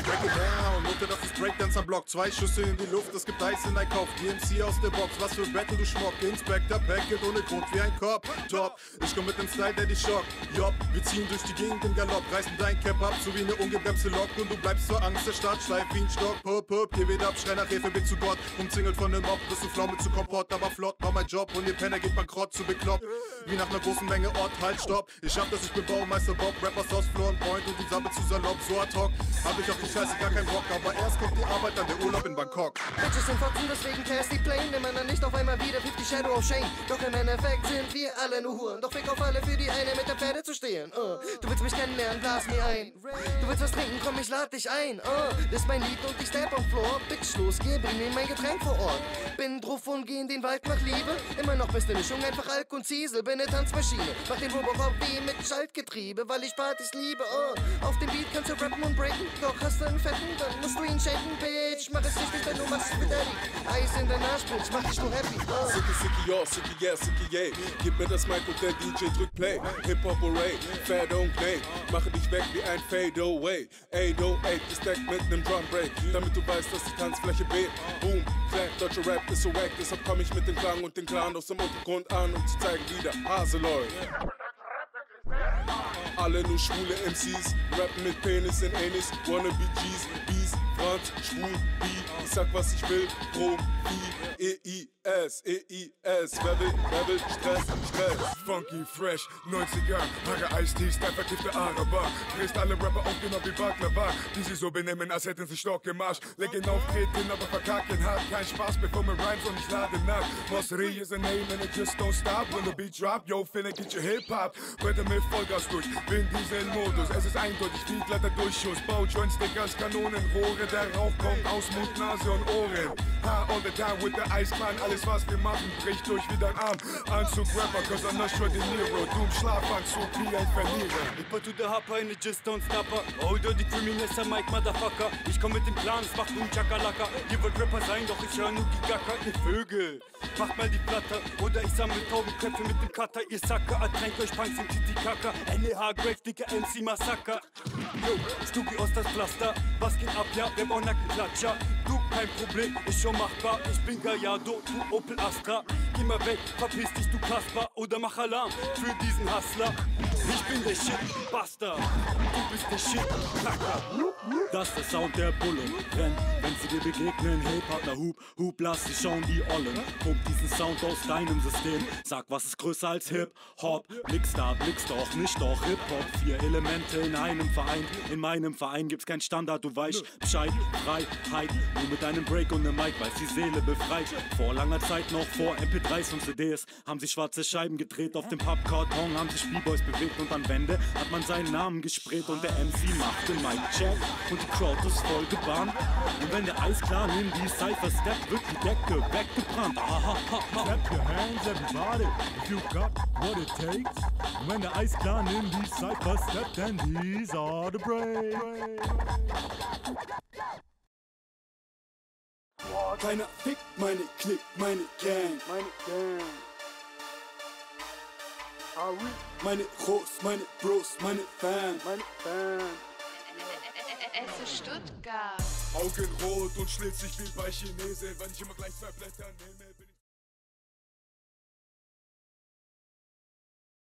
Break it down, Mutter, das ist Breakdance am Block. 2 Schüsse in die Luft, es gibt Eis in dein Kopf. DMC aus der Box, was für Battle du schmock. Inspector, Packet ohne Grund wie ein Kopf. Top, ich komm mit dem Style, der dich schockt. Jopp, wir ziehen durch die Gegend im Galopp. Reißen dein Cap ab, so wie eine ungebremste Lok. Und du bleibst zur Angst, der Start steif wie ein Stock. Pup, pup, geh wieder ab, schrei nach Hilfe, bin zu Gott. Umzingelt von nem Mob, bist du Pflaume zu Kompott. Aber flott war mein Job und ihr Penner geht bankrott, zu bekloppt. Wie nach einer großen Menge Ort, halt, stopp. Ich hab das, ich bin Baumeister Bob. Rappers aus Floor und Point und du sabbelst zu salopp. So ad hoc, hab ich auf die Scheiße gar keinen Bock. Aber erst kommt die Arbeit, dann der Urlaub in Bangkok. Bitches sind Fotzen, deswegen cast die Plane. Nimm dann nicht auf einmal wieder 50 Shadow of Shame. Doch im Endeffekt sind wir alle nur Huren. Doch fick auf alle für die eine mit der Pferde zu stehlen. Du willst mich kennenlernen, blas mir ein. Du willst was trinken, komm, ich lad dich ein. Das ist mein Lied und ich step on floor. Bitch, los, geh, bring mir mein Getränk vor Ort. Bin drauf und geh in den Wald nach Liebe. Immer noch beste Mischung, einfach Alk und Ziesel. Bin ne Tanzmaschine, mach den Robocop wie mit Schaltgetriebe, weil ich Partys liebe. Auf dem Beat kannst du rappen und breaken. Doch hast du einen fetten, dann musst du ihn shaken, bitch. Mach es richtig, denn du machst es mit Daddy. Eis in dein Arschbitch, mach dich nur happy. Sicky, sicky, ja, sicky, yeah, sicky, yay. Gib mir das Mic und der DJ drückt Play. Hip-Hop Array, fair don't play. Mache dich weg wie ein Fade away. 808 gestackt mit nem Drum Break. Damit du weißt, dass die Tanzfläche bebt. Boom, clap, deutscher Rap ist so wack. Deshalb komm ich mit dem Klang und den Clan aus dem Untergrund an, um zu zeigen, wie der Hase läuft. Alle nur schwule MCs, rappen mit Penis in Anus. Wannabe G's, Bees, Franz, schwul, B. Ich sag was ich will, Pro, B, E-I-S, E-I-S. Wer will, Stress, Stress. Funky, fresh, 90er, Haare Eistee, Style verkiffte Araber. Frisst alle Rapper auf, genau wie Baklava. Die sie so benehmen, als hätten sie Stock im Arsch. Legen auftreten, aber verkacken hart. Kein Spaß, bekomme Rhymes und ich lade nach. Mossery is a name and it just don't stop. When the beat drop, yo, finna get your Hip-Hop. Bretter mit Vollgas durch, bin Dieselmodus. Es ist eindeutig, wie glatter Durchschuss. Bau Jointstick als Kanonenrohre. Der Rauch kommt aus Mund, Nase und Ohren. Ha, all the time with the Ice Clan. Alles was wir machen, bricht durch wie dein Arm. Anzug Rapper, cause I'm not sure De Niro. Du im Schlafanzug wie ein Verlierer. Ich to the Hopper in the Just Don't Snapper. Oh, dirty criminals, Mike Motherfucker. Ich komm mit dem Plan, es macht nun Chakalaka. Ihr wollt Rapper sein, doch ich höre nur die Gacker. Ihr Vögel, macht mal die Platte. Oder ich sammle Taubenköpfe mit dem Cutter. Ihr Sacker, ertränkt euch Punks im Titicaca. NEH, Grave, dicker MC Massaker. Yo, Stuki aus das Pflaster. Was geht ab, ja, wer braucht Nackenklatscher? Du, kein Problem, ist schon machbar. Ich bin Gallardo, du Opel Astra. Geh mal weg, verpiss dich, du Kasper. Oder mach Alarm für diesen Hustler. Ich bin der Shit, Bastard. Du bist der Shit, Kacker. Das ist der Sound der Bullen. Wenn sie dir begegnen, hey Partner, Hup, lass sie schauen, die Ollen. Pump diesen Sound aus deinem System. Sag, was ist größer als Hip-Hop? Blickst doch, nicht doch Hip-Hop. 4 Elemente in einem Verein. In meinem Verein gibt's kein Standard, du weißt Bescheid. Freiheit, nur mit einem Break und nem Mic, weiß die Seele befreit. Vor langer Zeit noch, vor MP3s und CDs, haben sich schwarze Scheiben gedreht. Auf dem Pappkarton haben sich B-Boys bewegt und an Wände hat man seinen Namen gesprayt. Und der MC macht den Mic-Check und die Crowd ist voll gebannt. Und wenn der Eisklar in die Cypher steppt, wird die Decke weggebrannt. Clap your hands, everybody, if you got what it takes. Und wenn der Eisklar in die Cypher steppt, then these are the breaks. Keiner fickt meine Clique, meine Gang. Meine Bros, meine Fans. Es ist Stuttgart. Augenrot und schlitzig wie bei Chinesen, wenn ich immer gleich 2 Blätter nehme.